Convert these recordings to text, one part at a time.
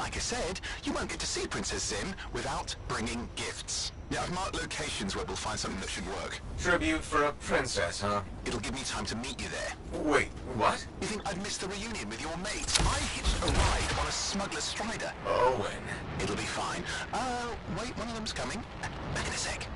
like I said, you won't get to see Princess Sim without bringing gifts. Yeah, I've marked locations where we'll find something that should work. Tribute for a princess, huh? It'll give me time to meet you there. Wait, what? You think I'd miss the reunion with your mates? I hitched a ride on a smuggler strider. Owen. It'll be fine. Wait, one of them's coming. Back in a sec.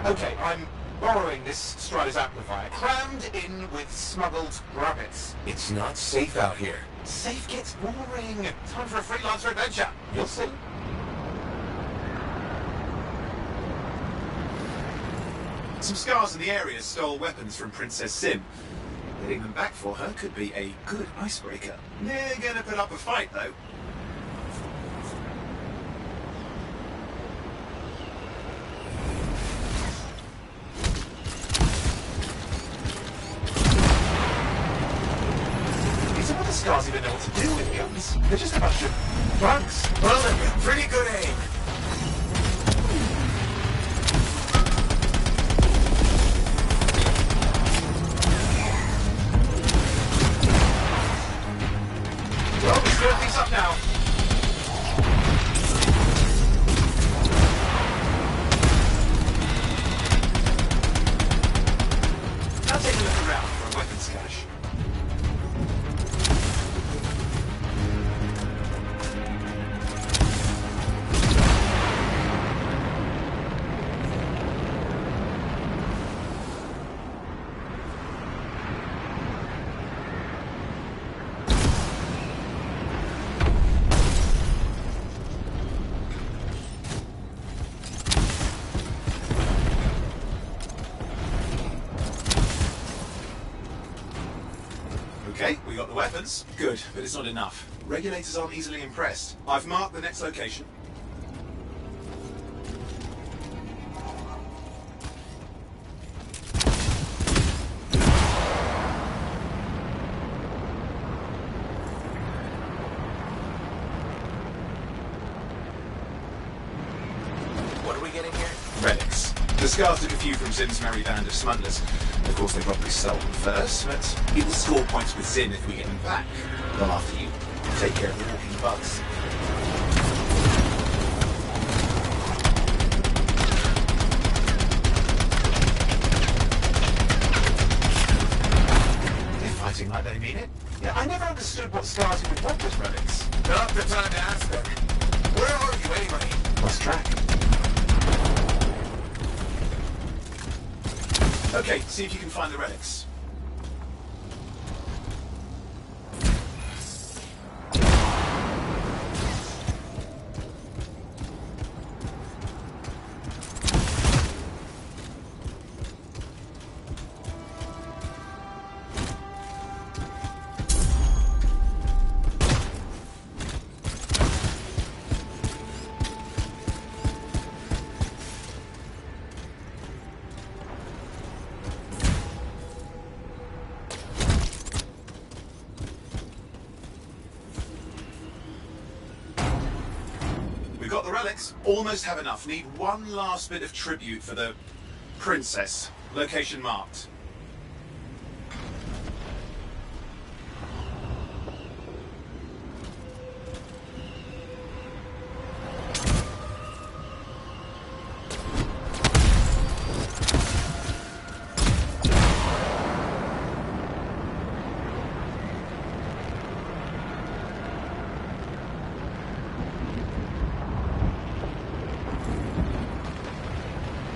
Okay, I'm borrowing this Strider's amplifier, crammed in with smuggled rabbits. It's not safe out here. Safe gets boring. Time for a freelancer adventure. You'll see. Some scars in the area stole weapons from Princess Sim. Getting them back for her could be a good icebreaker. They're gonna put up a fight, though. Scars even know what to do with guns. They're just a bunch of bugs. Well, they're pretty good aim. Well, we're screwing things up now. Now take a look around for a weapons cache. Okay, we got the weapons. Good, but it's not enough. Regulators aren't easily impressed. I've marked the next location. What are we getting here? Relics. The scars took a few from Zim's merry band of smugglers. Of course, they probably stole them first, but it will score points with Zim if we get them back. Well, after you take care of the walking bugs. They're fighting like they mean it. Yeah, I never understood what scars you would want with relics. Not the time to ask them. Where are you anyway? Lost track. Okay, see if you can find the relics. Got the relics. Almost have enough. Need one last bit of tribute for the princess. Location marked.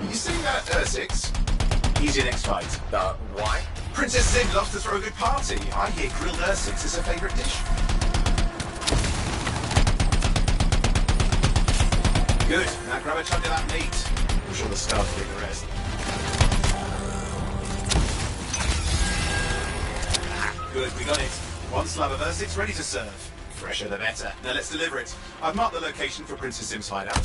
You see that, Six? He's your next fight. Why? Princess Sim loves to throw a good party. I hear grilled Ursix is her favourite dish. Good. Now grab a chunk of that meat. I'm sure the scars will do the rest. Good, we got it. One slab of Ursix ready to serve. Fresher the better. Now let's deliver it. I've marked the location for Princess Sim's hideout.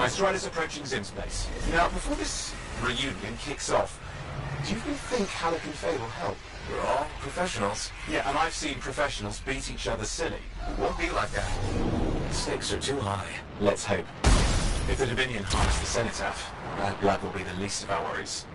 My Strider's approaching Zim's place. Now, before this reunion kicks off, do you really think Halleck and Faye will help? We're all professionals. Yeah, and I've seen professionals beat each other silly. It won't be like that. The stakes are too high. Let's hope. If the Dominion harness the Cenotaph, that blood will be the least of our worries.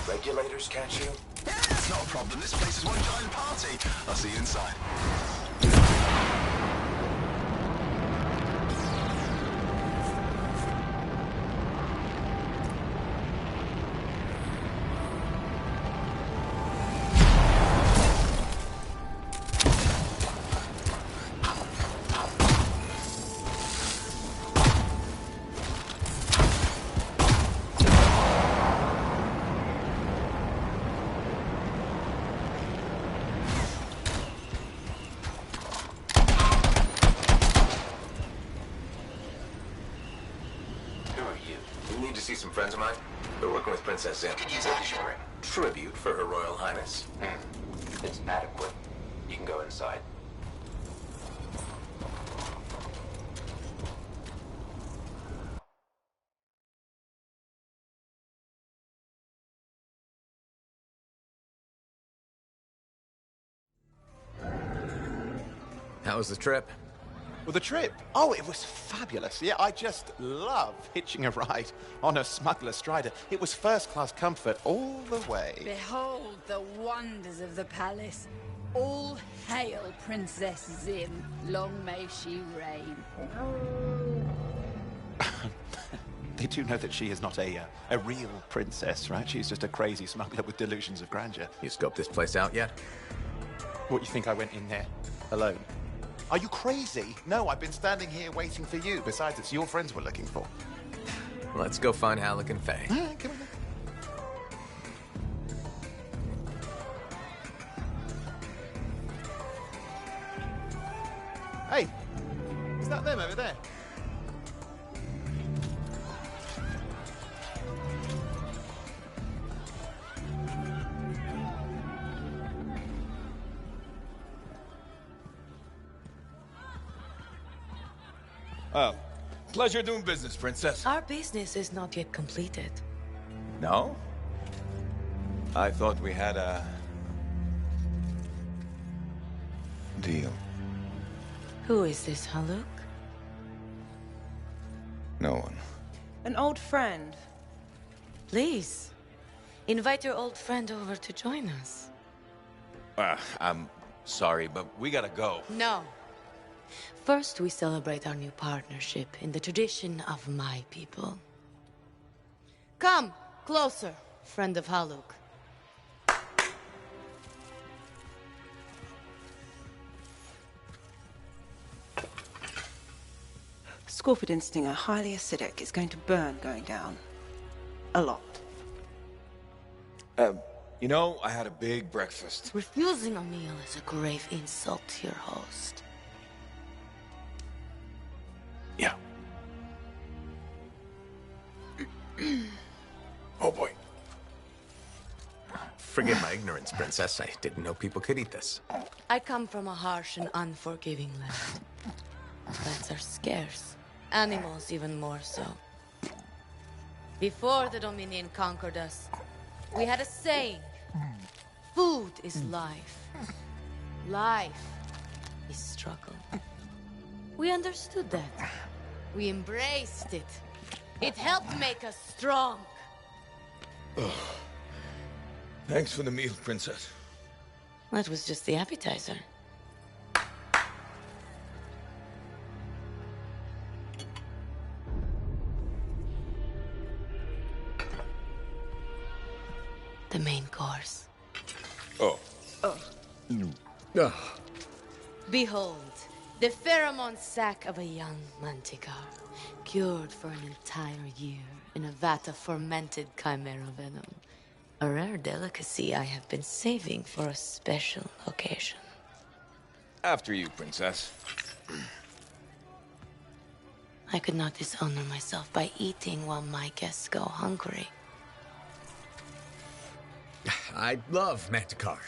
Regulators catch you? Yeah, it's not a problem. This place is one giant party. I'll see you inside. See some friends of mine? They're working with Princess Zim. What did she bring? Tribute for Her Royal Highness. It's adequate. You can go inside. How was the trip? Well, the trip? Oh, it was fabulous. Yeah, I just love hitching a ride on a smuggler strider. It was first-class comfort all the way. Behold the wonders of the palace. All hail Princess Zim. Long may she reign. They do know that she is not a real princess, right? She's just a crazy smuggler with delusions of grandeur. You scoped this place out yet? What, you think I went in there alone? Are you crazy? No, I've been standing here waiting for you. Besides, it's your friends we're looking for. Let's go find Halleck and Faye. Come on. Hey, is that them over there? Oh, pleasure doing business, Princess. Our business is not yet completed. No? I thought we had a... deal. Who is this, Haluk? No one. An old friend. Please, invite your old friend over to join us. I'm sorry, but we gotta go. No. First, we celebrate our new partnership in the tradition of my people. Come, closer, friend of Haluk. Scorpidin stinger, highly acidic. It's going to burn going down. A lot. You know, I had a big breakfast. Refusing a meal is a grave insult to your host. Yeah. Oh boy. Forgive my ignorance, Princess. I didn't know people could eat this. I come from a harsh and unforgiving land. Plants are scarce. Animals even more so. Before the Dominion conquered us, we had a saying. Food is life. Life is struggle. We understood that. We embraced it. It helped make us strong. Thanks for the meal, Princess. That was just the appetizer. The main course. Oh, Behold, the pheromone sac of a young manticore, cured for an entire year in a vat of fermented chimera venom. A rare delicacy I have been saving for a special occasion. After you, Princess. I could not dishonor myself by eating while my guests go hungry. I love Manticore.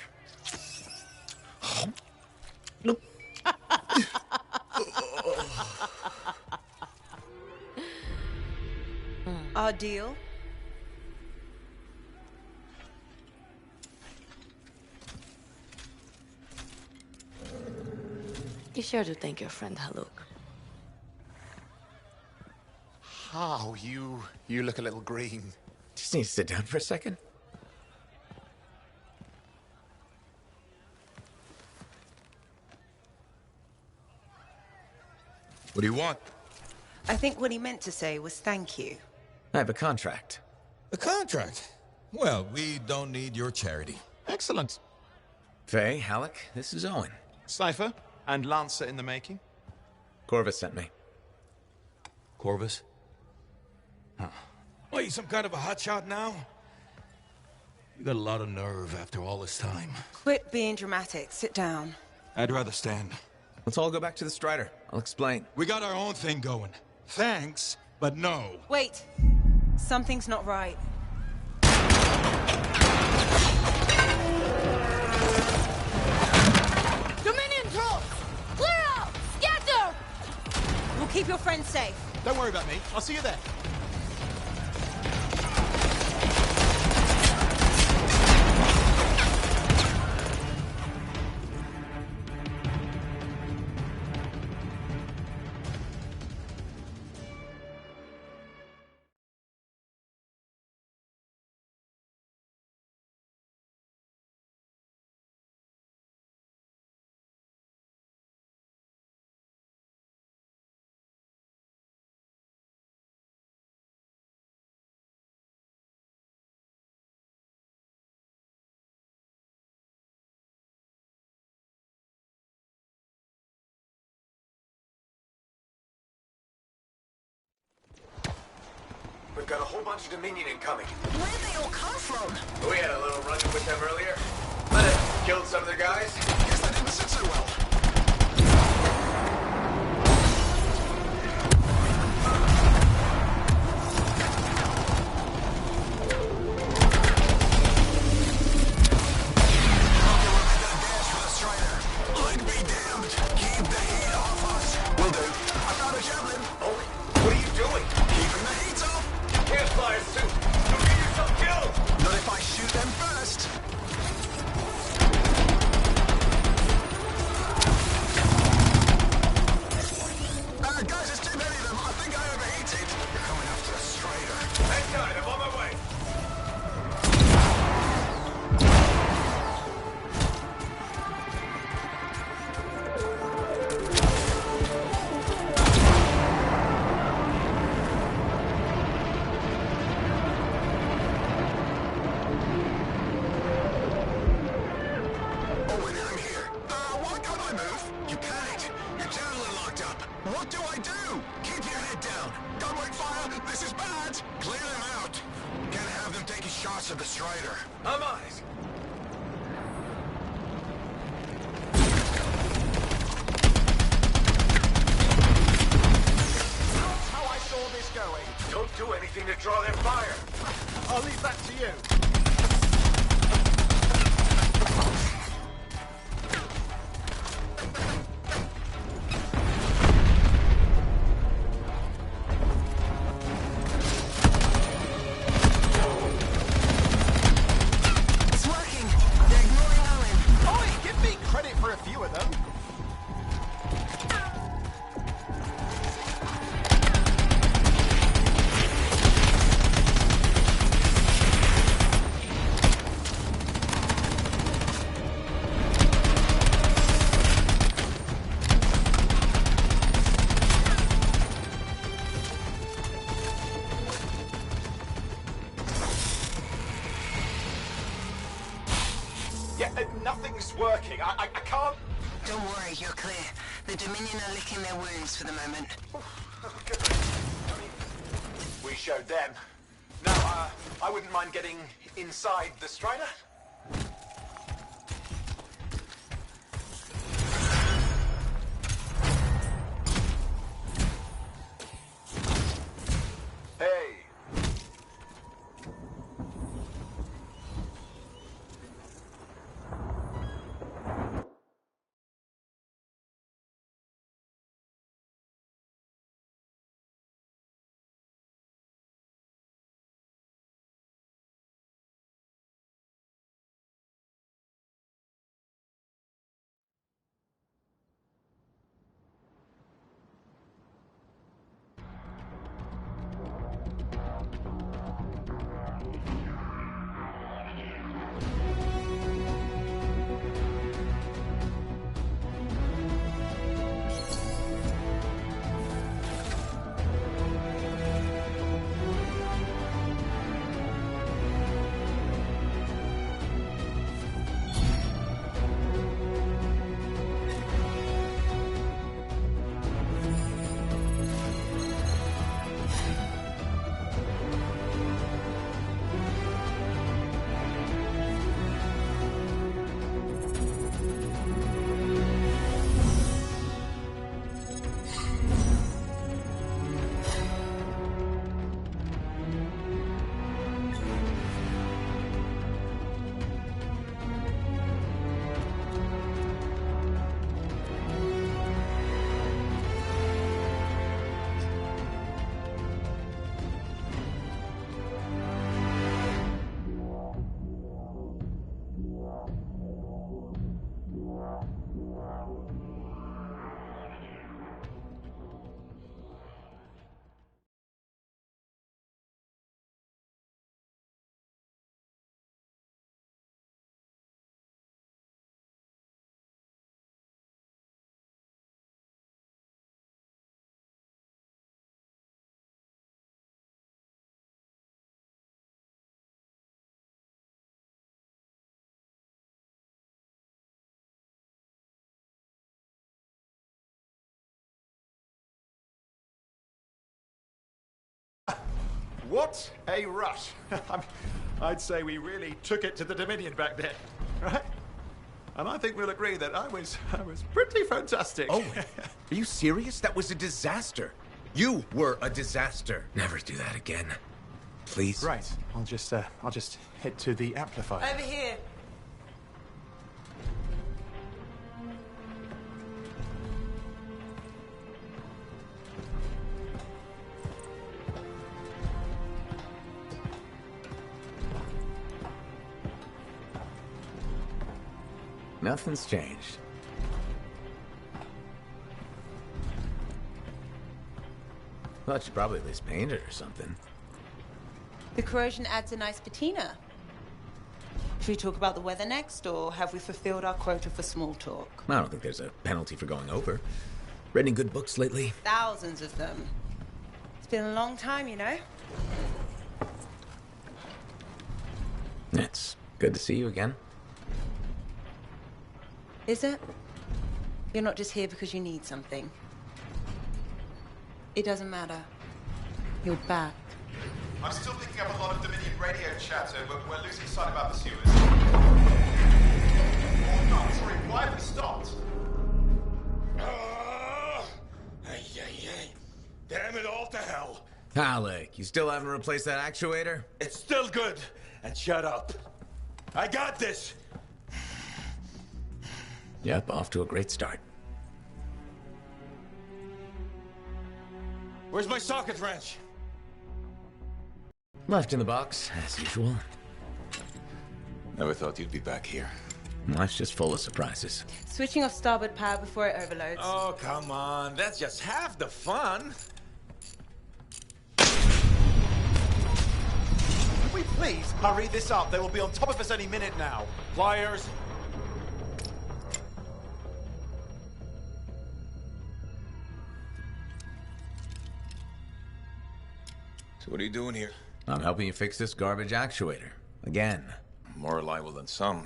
Our deal? Be sure to thank your friend Haluk. Oh, you look a little green. Just need to sit down for a second. What do you want? I think what he meant to say was thank you. I have a contract. A contract? Well, we don't need your charity. Excellent. Faye, Halleck, this is Owen. Cypher and Lancer in the making. Corvus sent me. Corvus? Huh. What, you some kind of a hotshot now? You got a lot of nerve after all this time. Quit being dramatic. Sit down. I'd rather stand. Let's all go back to the Strider. I'll explain. We got our own thing going. Thanks, but no. Wait. Something's not right. Dominion troops! Clear out! Scatter! We'll keep your friends safe. Don't worry about me. I'll see you there. We've got a whole bunch of Dominion incoming. Where'd they all come from? We had a little run-in with them earlier. Might have killed some of their guys. Guess that didn't sit so well. of the Strider. I'm on it. That's how I saw this going. Don't do anything to draw their fire. I'll leave that to you. Nothing's working. I can't... Don't worry, you're clear. The Dominion are licking their wounds for the moment. We showed them. Now, I wouldn't mind getting inside the Strider. Hey. What a rush. I'd say we really took it to the Dominion back then, right? And I think we'll agree that I was pretty fantastic. Oh, are you serious? That was a disaster. You were a disaster. Never do that again. Please. Right. I'll just head to the amplifier. Over here. Nothing's changed. Well, she probably at least painted or something. The corrosion adds a nice patina. Should we talk about the weather next, or have we fulfilled our quota for small talk? I don't think there's a penalty for going over. Read any good books lately? Thousands of them. It's been a long time, you know? It's good to see you again. Is it? You're not just here because you need something. It doesn't matter. You're back. I'm still picking up a lot of Dominion radio chatter, but we're losing sight about the sewers. Oh, no, sorry, why have we stopped? Damn it all to hell. Alec, you still haven't replaced that actuator? It's still good. And shut up. I got this. Yep, off to a great start. Where's my socket wrench? Left in the box, as usual. Never thought you'd be back here. Life's just full of surprises. Switching off starboard power before it overloads. Oh, come on. That's just half the fun. Could we please hurry this up? They will be on top of us any minute now. Pliers. So what are you doing here? I'm helping you fix this garbage actuator. Again. More reliable than some.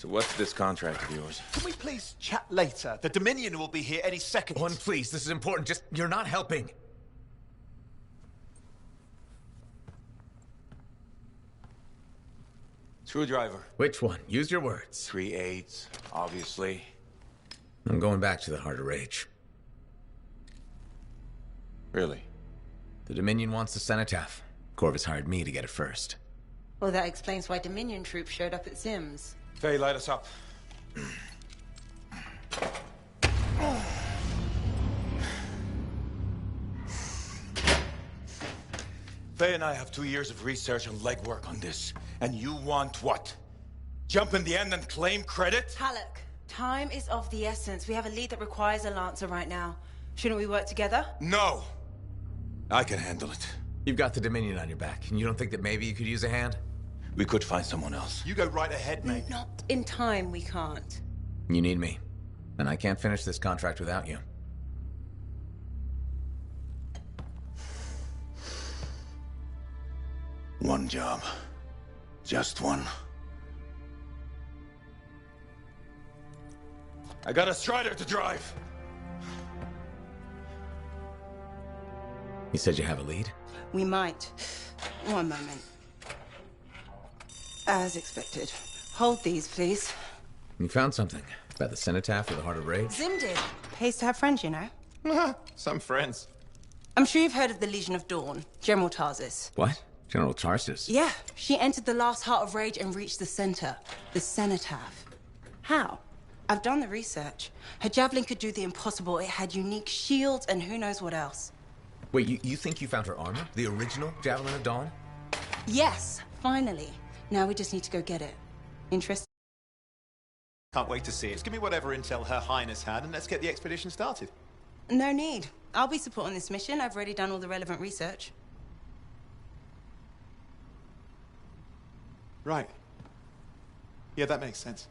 So what's this contract of yours? Can we please chat later? The Dominion will be here any second. One, please, this is important. Just, you're not helping. Screwdriver. Which one? Use your words. 3/8, obviously. I'm going back to the Heart of Rage. Really? The Dominion wants the cenotaph. Corvus hired me to get it first. Well, that explains why Dominion troops showed up at Zim's. Faye, light us up. Faye and I have 2 years of research and legwork on this. And you want what? Jump in the end and claim credit? Halleck, time is of the essence. We have a lead that requires a Lancer right now. Shouldn't we work together? No! I can handle it. You've got the Dominion on your back, and you don't think that maybe you could use a hand? We could find someone else. You go right ahead, mate. Not in time, we can't. You need me, and I can't finish this contract without you. One job. Just one. I got a Strider to drive. You said you have a lead? We might. One moment. As expected. Hold these, please. You found something about the cenotaph or the Heart of Rage? Zim did. Pays to have friends, you know. Some friends. I'm sure you've heard of the Legion of Dawn, General Tarsis. What? General Tarsis? Yeah, she entered the last Heart of Rage and reached the center, the cenotaph. How? I've done the research. Her javelin could do the impossible. It had unique shields and who knows what else. Wait, you think you found her armor? The original Javelin of Dawn? Yes, finally. Now we just need to go get it. Interested? Can't wait to see it. Just give me whatever intel Her Highness had, and let's get the expedition started. No need. I'll be supporting this mission. I've already done all the relevant research. Right. Yeah, that makes sense.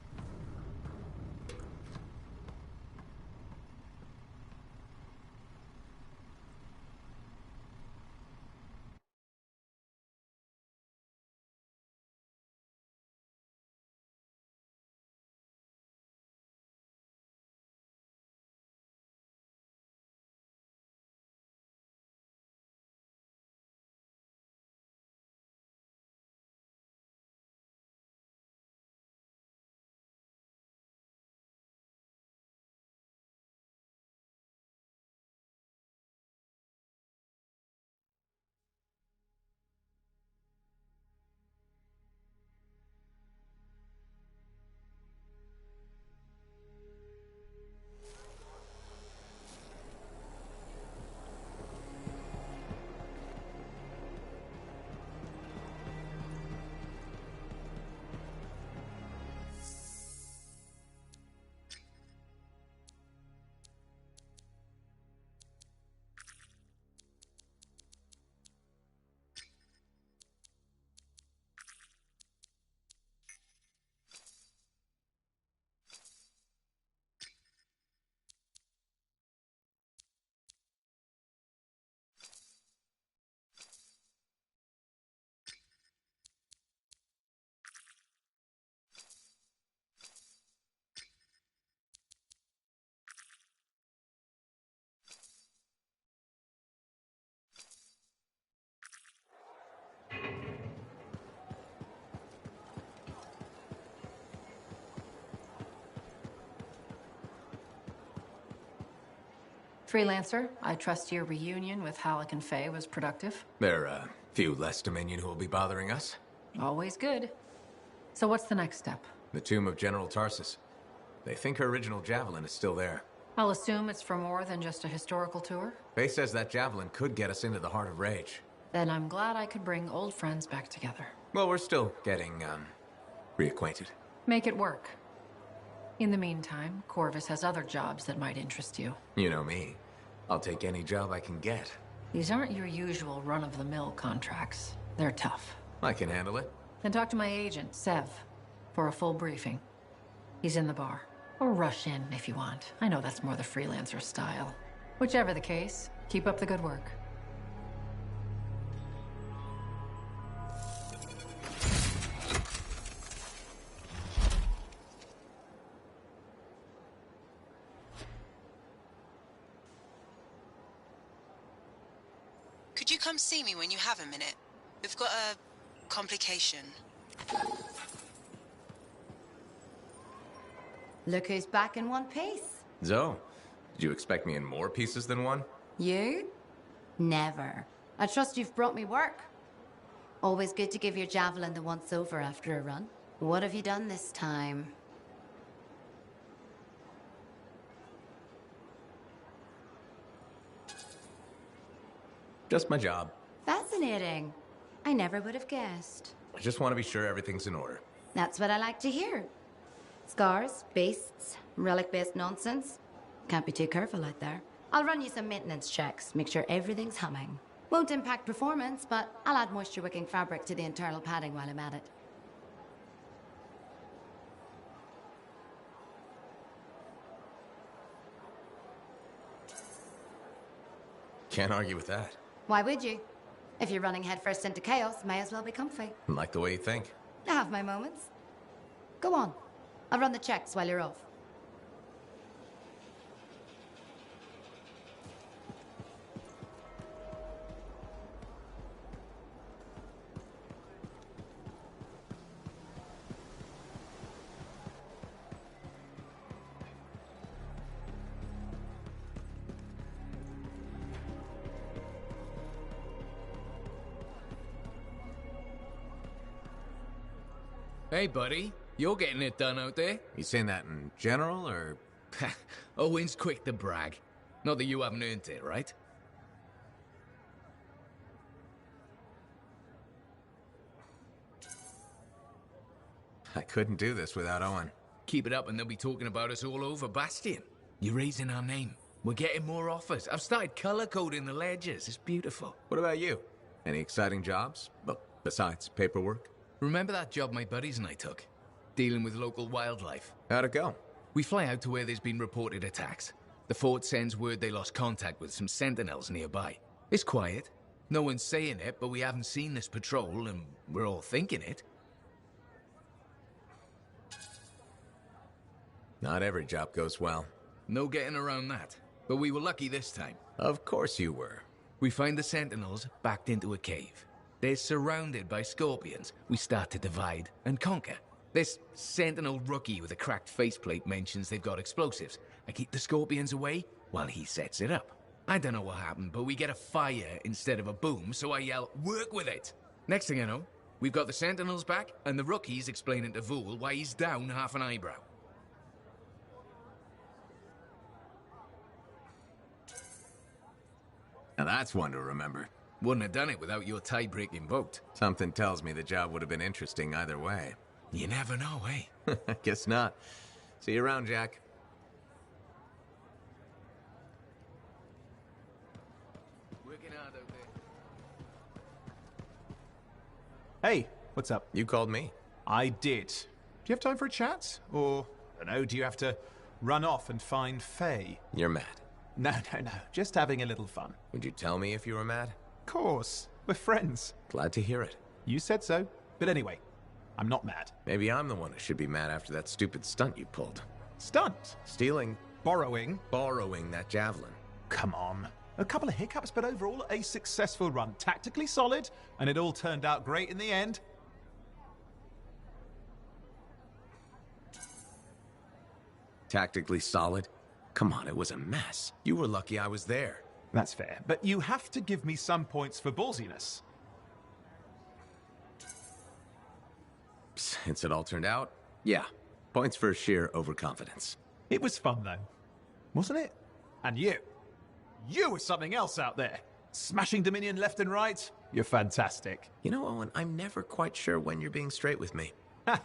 Freelancer, I trust your reunion with Halleck and Faye was productive. There are a few less Dominion who will be bothering us. Always good. So what's the next step? The tomb of General Tarsis. They think her original javelin is still there. I'll assume it's for more than just a historical tour? Faye says that javelin could get us into the Heart of Rage. Then I'm glad I could bring old friends back together. Well, we're still getting, reacquainted. Make it work. In the meantime, Corvus has other jobs that might interest you. You know me. I'll take any job I can get. These aren't your usual run-of-the-mill contracts. They're tough. I can handle it. Then talk to my agent, Sev, for a full briefing. He's in the bar. Or rush in if you want. I know that's more the freelancer style. Whichever the case, keep up the good work. Could you come see me when you have a minute? We've got a complication. Look who's back in one piece. Zoe, did you expect me in more pieces than one? You? Never. I trust you've brought me work. Always good to give your javelin the once-over after a run. What have you done this time? Just my job. Fascinating. I never would have guessed. I just want to be sure everything's in order. That's what I like to hear. Scars, beasts, relic-based nonsense. Can't be too careful out there. I'll run you some maintenance checks, make sure everything's humming. Won't impact performance, but I'll add moisture-wicking fabric to the internal padding while I'm at it. Can't argue with that. Why would you? If you're running headfirst into chaos, may as well be comfy. Like the way you think. I have my moments. Go on. I'll run the checks while you're off. Hey, buddy. You're getting it done out there. You saying that in general, or...? Owen's quick to brag. Not that you haven't earned it, right? I couldn't do this without Owen. Keep it up and they'll be talking about us all over Bastion. You're raising our name. We're getting more offers. I've started color-coding the ledgers. It's beautiful. What about you? Any exciting jobs? Well, besides paperwork? Remember that job my buddies and I took? Dealing with local wildlife. How'd it go? We fly out to where there's been reported attacks. The fort sends word they lost contact with some sentinels nearby. It's quiet. No one's saying it, but we haven't seen this patrol, and we're all thinking it. Not every job goes well. No getting around that. But we were lucky this time. Of course you were. We find the sentinels backed into a cave. They're surrounded by scorpions. We start to divide and conquer. This sentinel rookie with a cracked faceplate mentions they've got explosives. I keep the scorpions away while he sets it up. I don't know what happened, but we get a fire instead of a boom, so I yell, "Work with it!" Next thing I know, we've got the sentinels back, and the rookie's explaining to Vool why he's down half an eyebrow. Now that's one to remember. Wouldn't have done it without your tie-breaking vote. Something tells me the job would have been interesting either way. You never know, eh? Guess not. See you around, Jack. Working hard out there. Hey, what's up? You called me. I did. Do you have time for a chat? Or, I don't know, do you have to run off and find Faye? You're mad. No. Just having a little fun. Would you tell me if you were mad? Of course. We're friends. Glad to hear it. You said so. But anyway, I'm not mad. Maybe I'm the one who should be mad after that stupid stunt you pulled. Stunt? Stealing. Borrowing that javelin. Come on. A couple of hiccups, but overall a successful run. Tactically solid, and it all turned out great in the end. Tactically solid? Come on, it was a mess. You were lucky I was there. That's fair, but you have to give me some points for ballsiness. Since it all turned out, yeah. Points for sheer overconfidence. It was fun, though. Wasn't it? And you. You were something else out there. Smashing Dominion left and right. You're fantastic. You know, Owen, I'm never quite sure when you're being straight with me. Ha!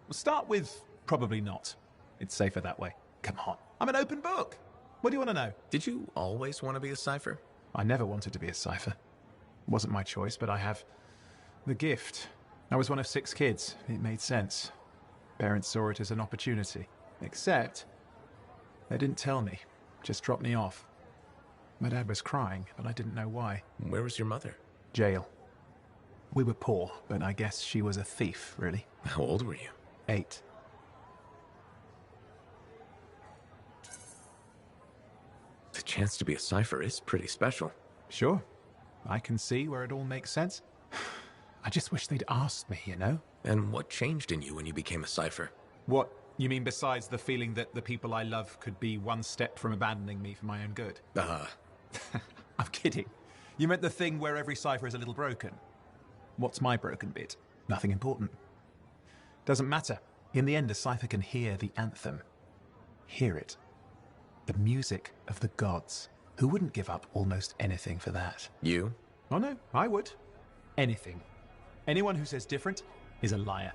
We'll start with probably not. It's safer that way. Come on. I'm an open book. What do you want to know? Did you always want to be a cipher? I never wanted to be a cipher. It wasn't my choice, but I have the gift. I was one of 6 kids. It made sense. Parents saw it as an opportunity. Except, they didn't tell me. Just dropped me off. My dad was crying, but I didn't know why. Where was your mother? Jail. We were poor, but I guess she was a thief, really. How old were you? 8. The chance to be a cipher is pretty special. Sure. I can see where it all makes sense. I just wish they'd asked me, you know? And what changed in you when you became a cipher? What? You mean besides the feeling that the people I love could be one step from abandoning me for my own good? I'm kidding. You meant the thing where every cipher is a little broken. What's my broken bit? Nothing important. Doesn't matter. In the end, a cipher can hear the anthem. Hear it. The music of the gods. Who wouldn't give up almost anything for that? You? Oh no, I would. Anything. Anyone who says different is a liar.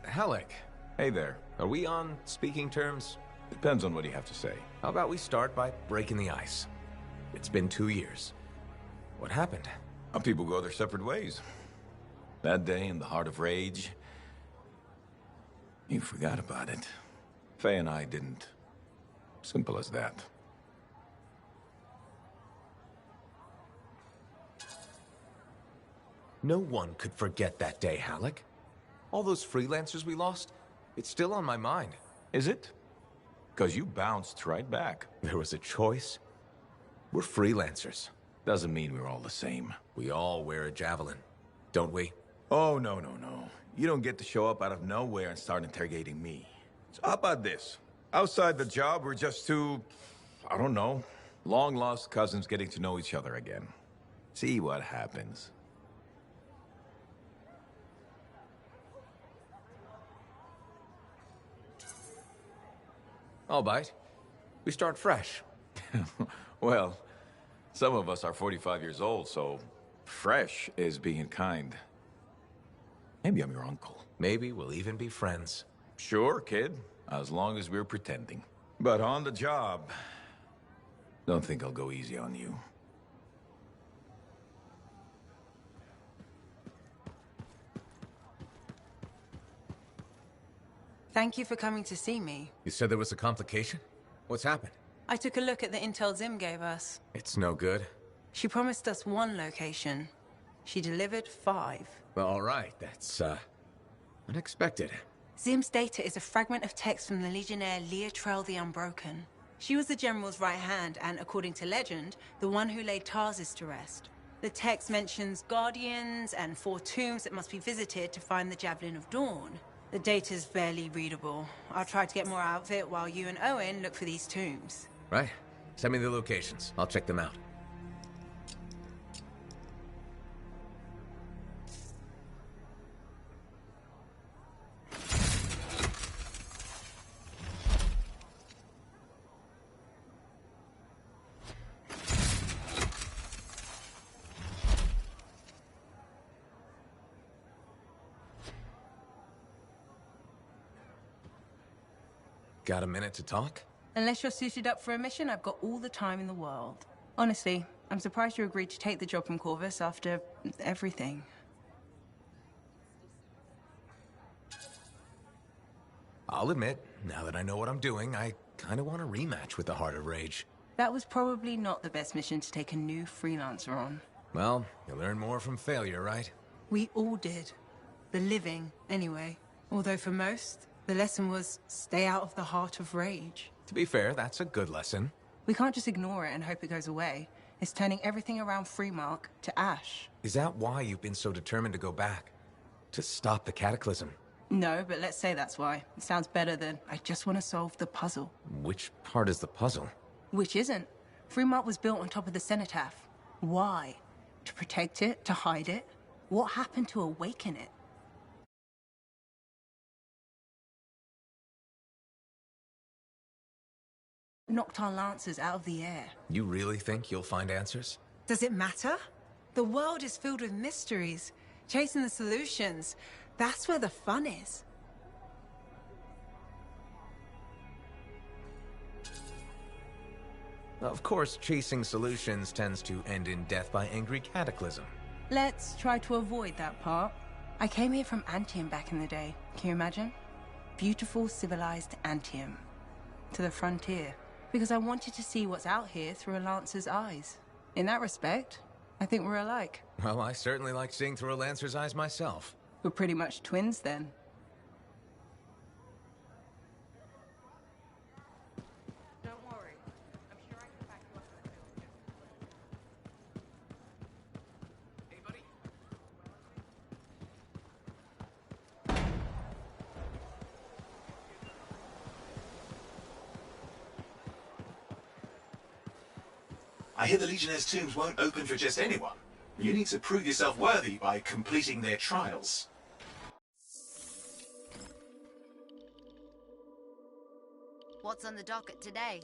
Halleck. Hey there. Are we on speaking terms? Depends on what you have to say. How about we start by breaking the ice? It's been 2 years. What happened? People go their separate ways. That day in the heart of rage, you forgot about it. Faye and I didn't. Simple as that. No one could forget that day, Halleck. All those freelancers we lost, it's still on my mind. Is it? Because you bounced right back. There was a choice. We're freelancers. Doesn't mean we're all the same. We all wear a javelin, don't we? Oh, no. You don't get to show up out of nowhere and start interrogating me. So how about this? Outside the job, we're just two, I don't know, long-lost cousins getting to know each other again. See what happens. I'll bite. We start fresh. Well, some of us are 45 years old, so fresh is being kind. Maybe I'm your uncle. Maybe we'll even be friends. Sure, kid. As long as we're pretending. But on the job, don't think I'll go easy on you. Thank you for coming to see me. You said there was a complication? What's happened? I took a look at the intel Zim gave us. It's no good. She promised us 1 location. She delivered 5. Well, all right. That's, unexpected. Zim's data is a fragment of text from the Legionnaire Leotrel the Unbroken. She was the General's right hand and, according to legend, the one who laid Tarsis to rest. The text mentions guardians and 4 tombs that must be visited to find the Javelin of Dawn. The data's barely readable. I'll try to get more out of it while you and Owen look for these tombs. Right. Send me the locations. I'll check them out. Got a minute to talk? Unless you're suited up for a mission, I've got all the time in the world. Honestly, I'm surprised you agreed to take the job from Corvus after everything. I'll admit, now that I know what I'm doing, I kind of want a rematch with the Heart of Rage. That was probably not the best mission to take a new freelancer on. Well, you learn more from failure, right? We all did. The living, anyway. Although for most, the lesson was stay out of the Heart of Rage. To be fair, that's a good lesson. We can't just ignore it and hope it goes away. It's turning everything around Freemark to ash. Is that why you've been so determined to go back? To stop the cataclysm? No, but let's say that's why. It sounds better than I just want to solve the puzzle. Which part is the puzzle? Which isn't. Freemark was built on top of the cenotaph. Why? To protect it? To hide it? What happened to awaken it? Knocked our lancers out of the air. You really think you'll find answers? Does it matter? The world is filled with mysteries. Chasing the solutions, that's where the fun is. Of course, chasing solutions tends to end in death by angry cataclysm. Let's try to avoid that part. I came here from Anthem back in the day. Can you imagine? Beautiful, civilized Anthem. To the frontier. Because I wanted to see what's out here through a Lancer's eyes. In that respect, I think we're alike. Well, I certainly like seeing through a Lancer's eyes myself. We're pretty much twins then. Don't worry. I'm sure I can back you up in the field. Hey, buddy. I hear the Legionnaire's tombs won't open for just anyone. You need to prove yourself worthy by completing their trials. What's on the docket today?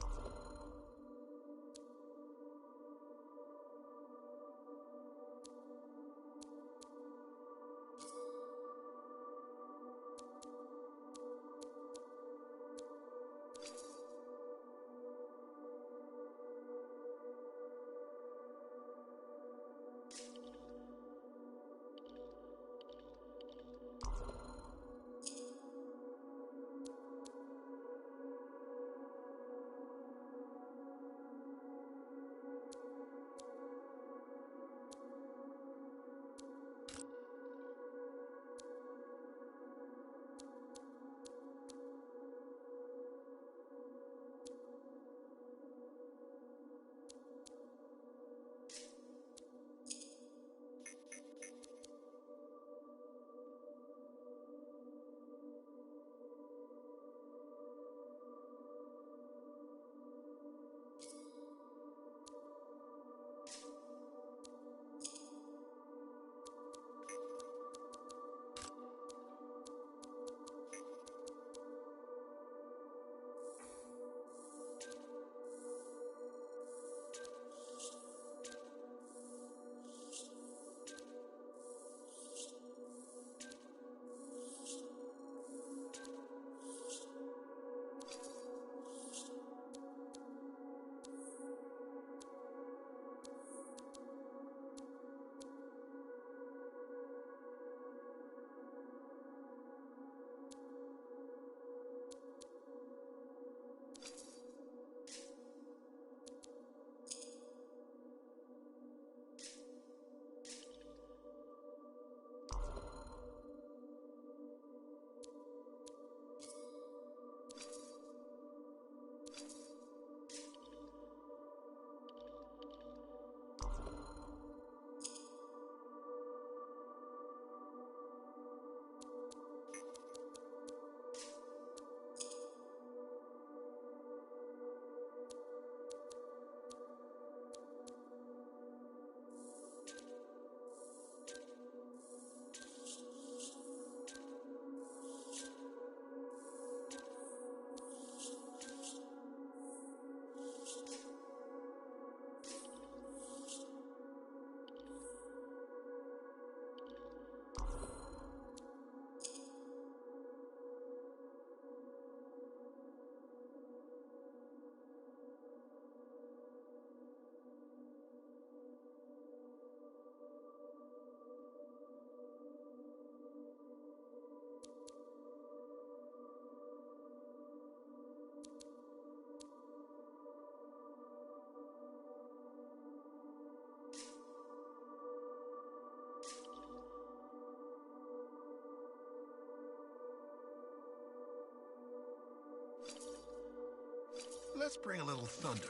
Let's bring a little thunder.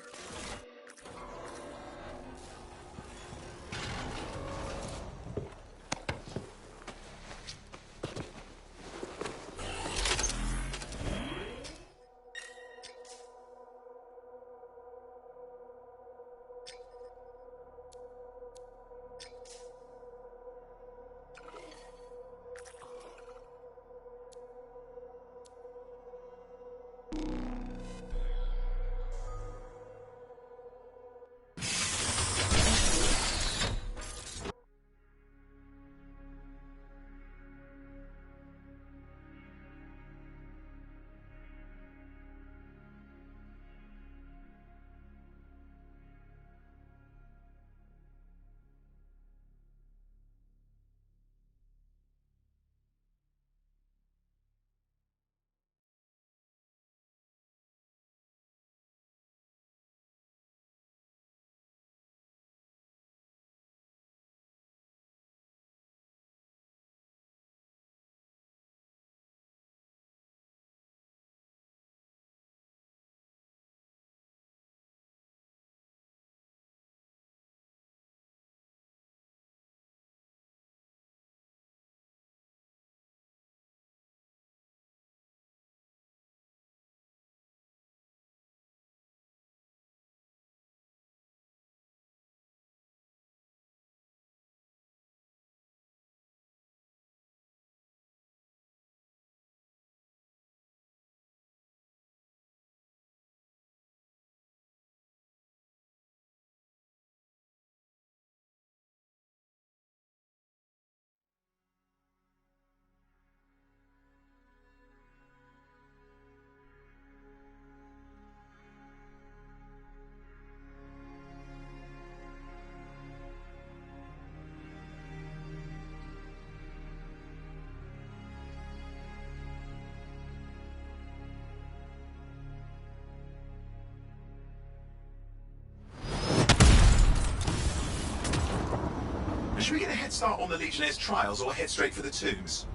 start on the Legionnaires' trials or head straight for the tombs?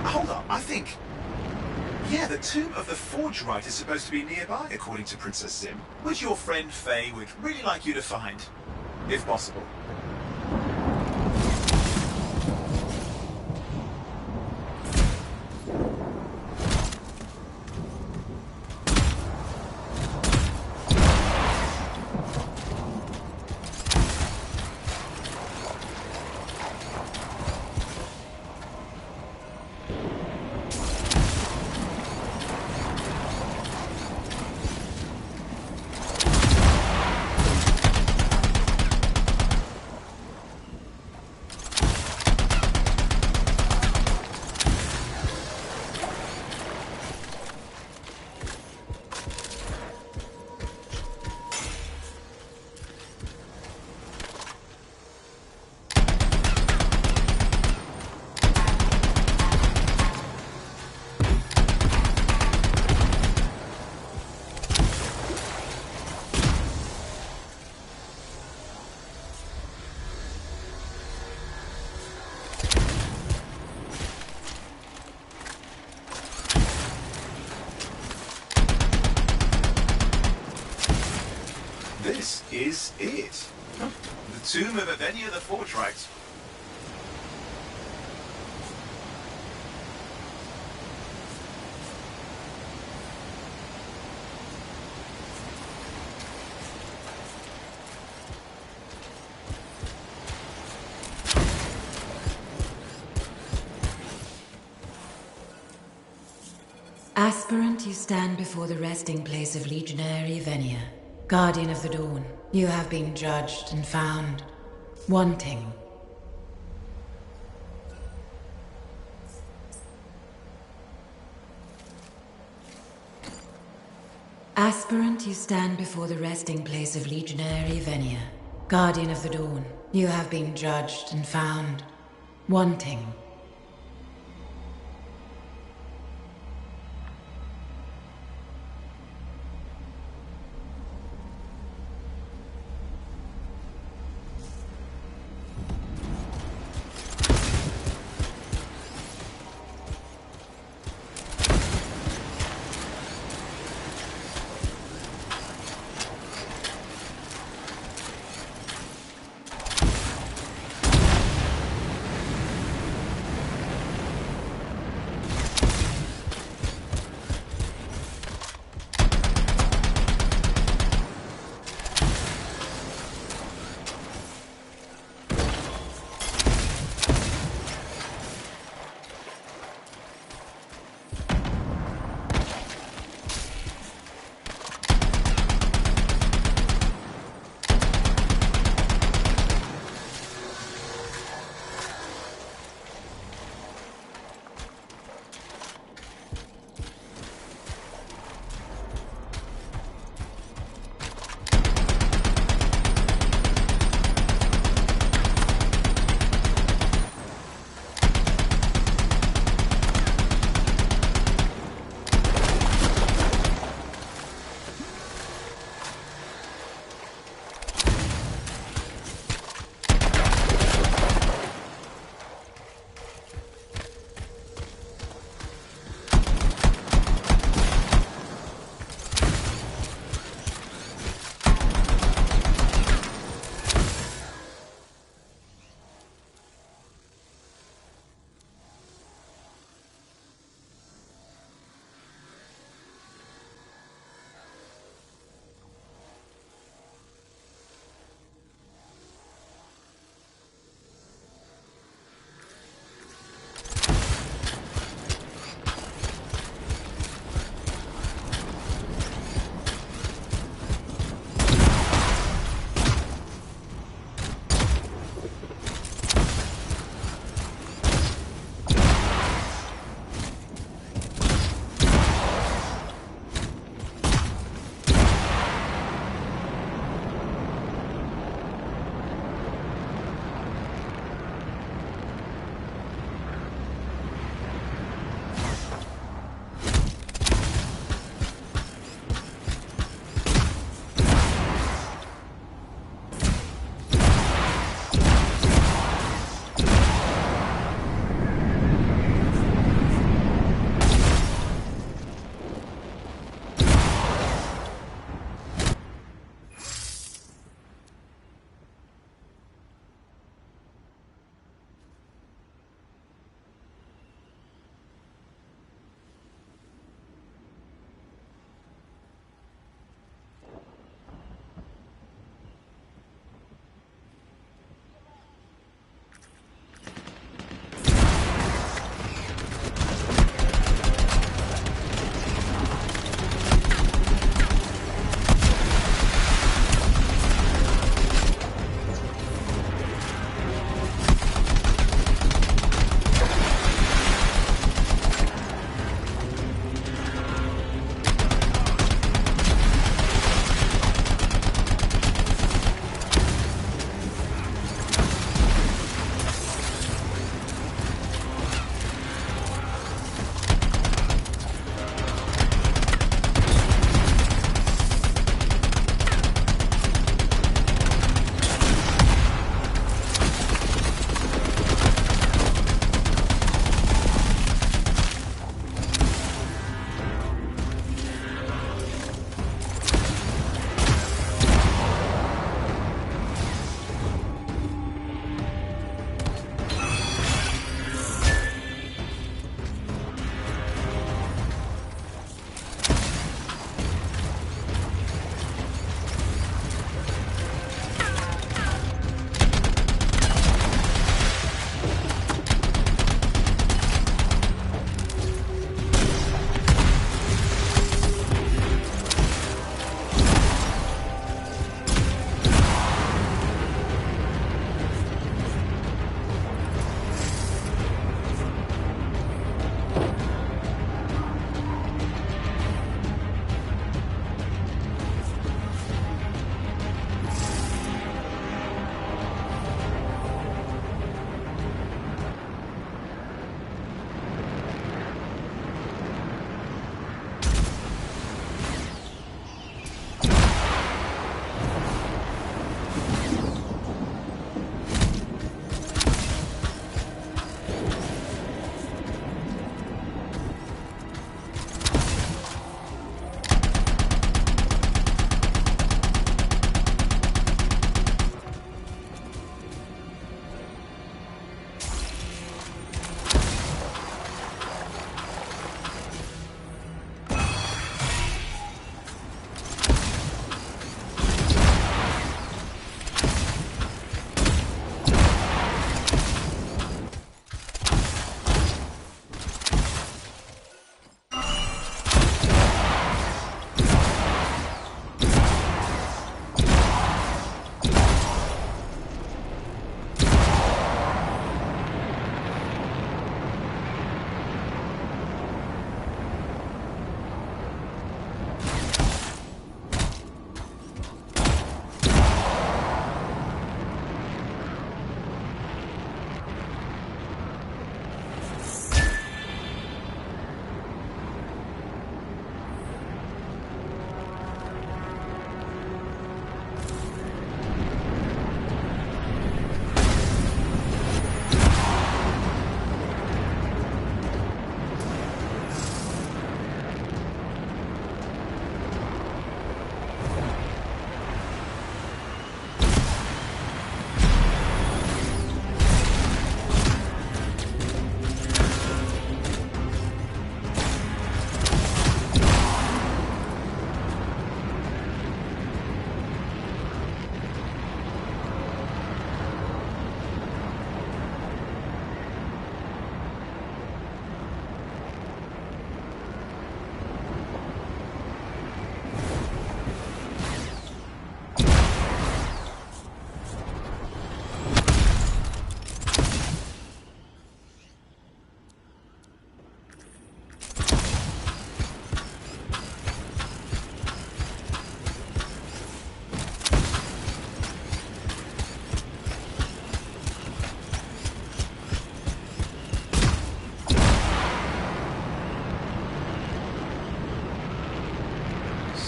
Hold up, I think... Yeah, the tomb of the Forge Rite is supposed to be nearby, according to Princess Zim, which your friend Faye would really like you to find, if possible. This is it. The tomb of Avenia the Forge Rite. Aspirant, you stand before the resting place of Legionary Venia. Guardian of the Dawn, you have been judged and found wanting. Aspirant, you stand before the resting place of Legionary Venia. Guardian of the Dawn, you have been judged and found wanting.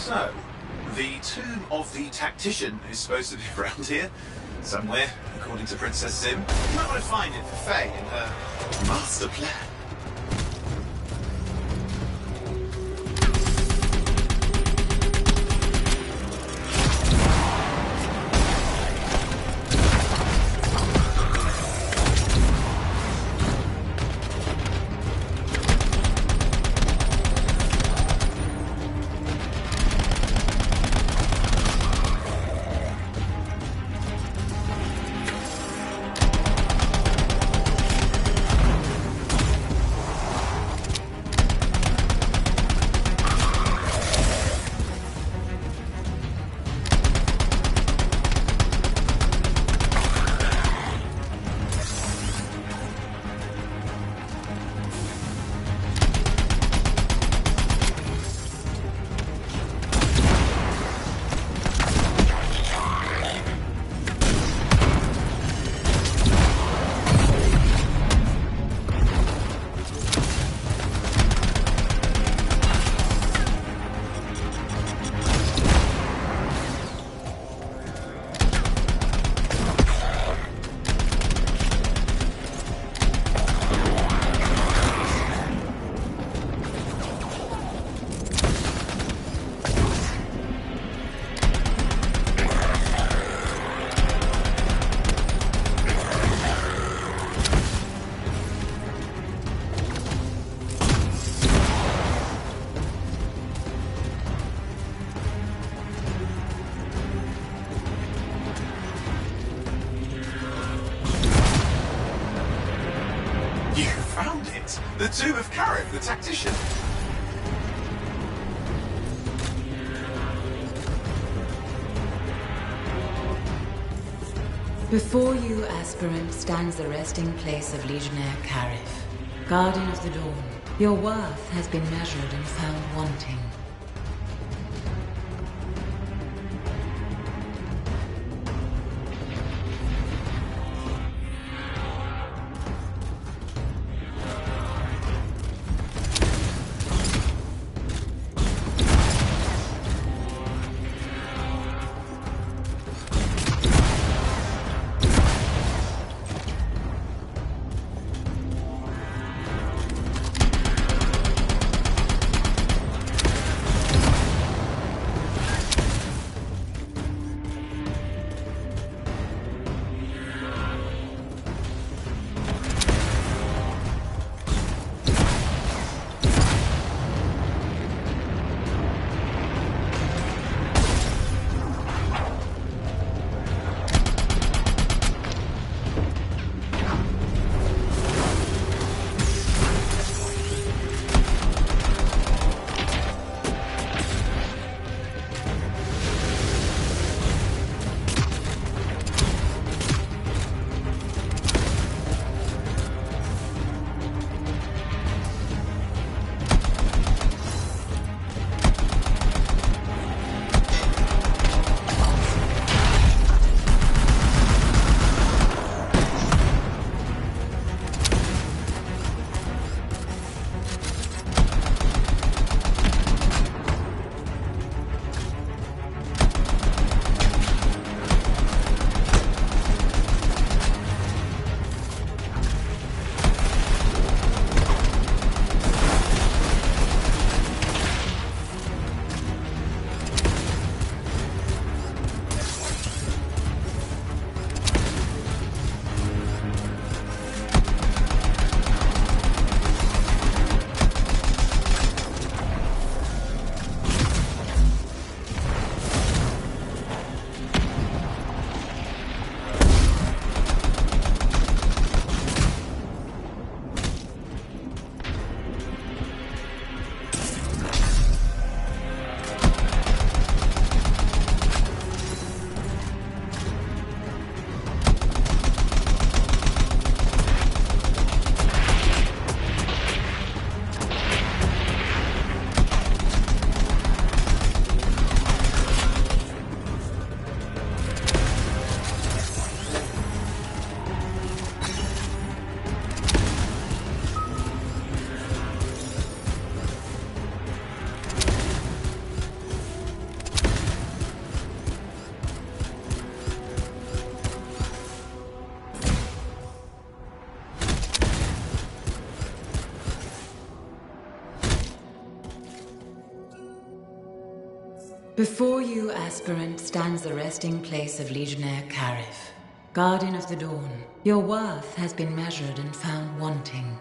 So, the tomb of the tactician is supposed to be around here, somewhere, according to Princess Zim. You might want to find it for Faye in her master plan. The tomb of Karif, the tactician. Before you, aspirant, stands the resting place of Legionnaire Karif, Guardian of the Dawn. Your worth has been measured and found wanting. Before you, aspirant, stands the resting place of Legionnaire Carif. Guardian of the Dawn, your worth has been measured and found wanting.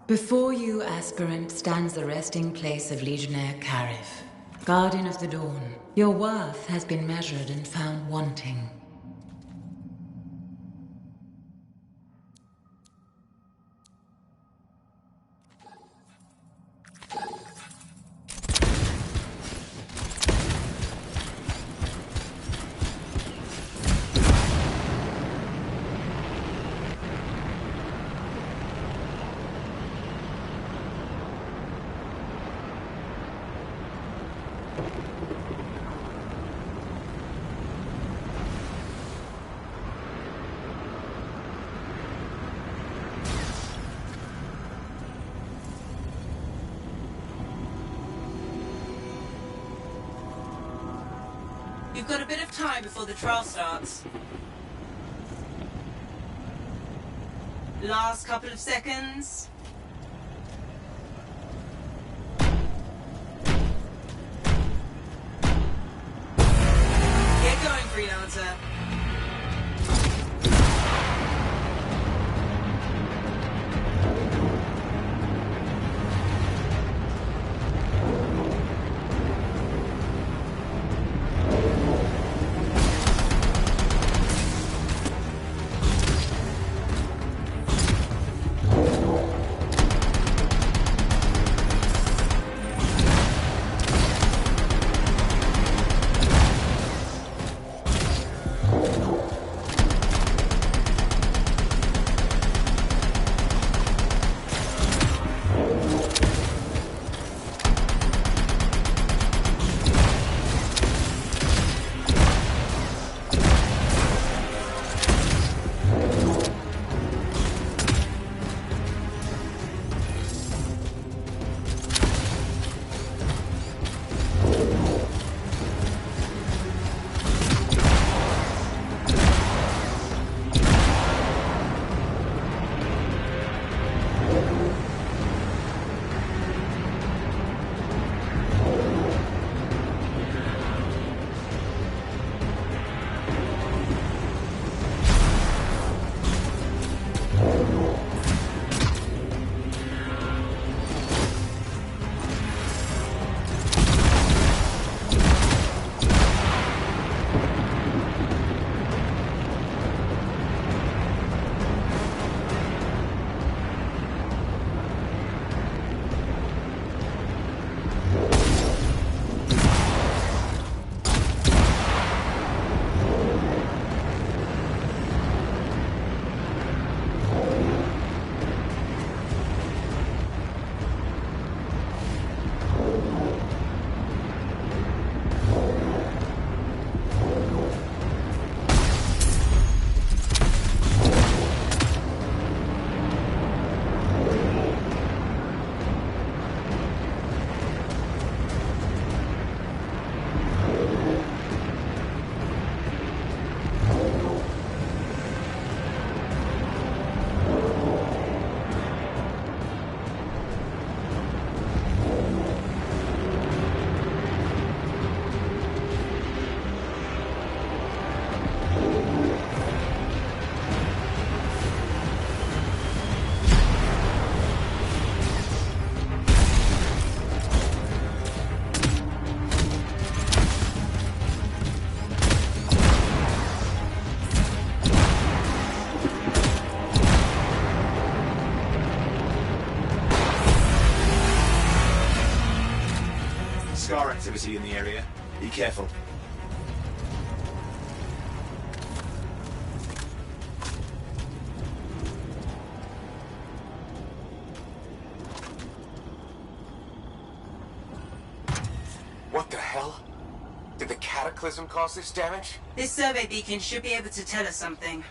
Before you, aspirant, stands the resting place of Legionnaire Carif. Guardian of the Dawn, your worth has been measured and found wanting. You've got a bit of time before the trial starts. Last couple of seconds. Get going, freelancer. activity in the area. Be careful. What the hell? Did the Cataclysm cause this damage? This survey beacon should be able to tell us something.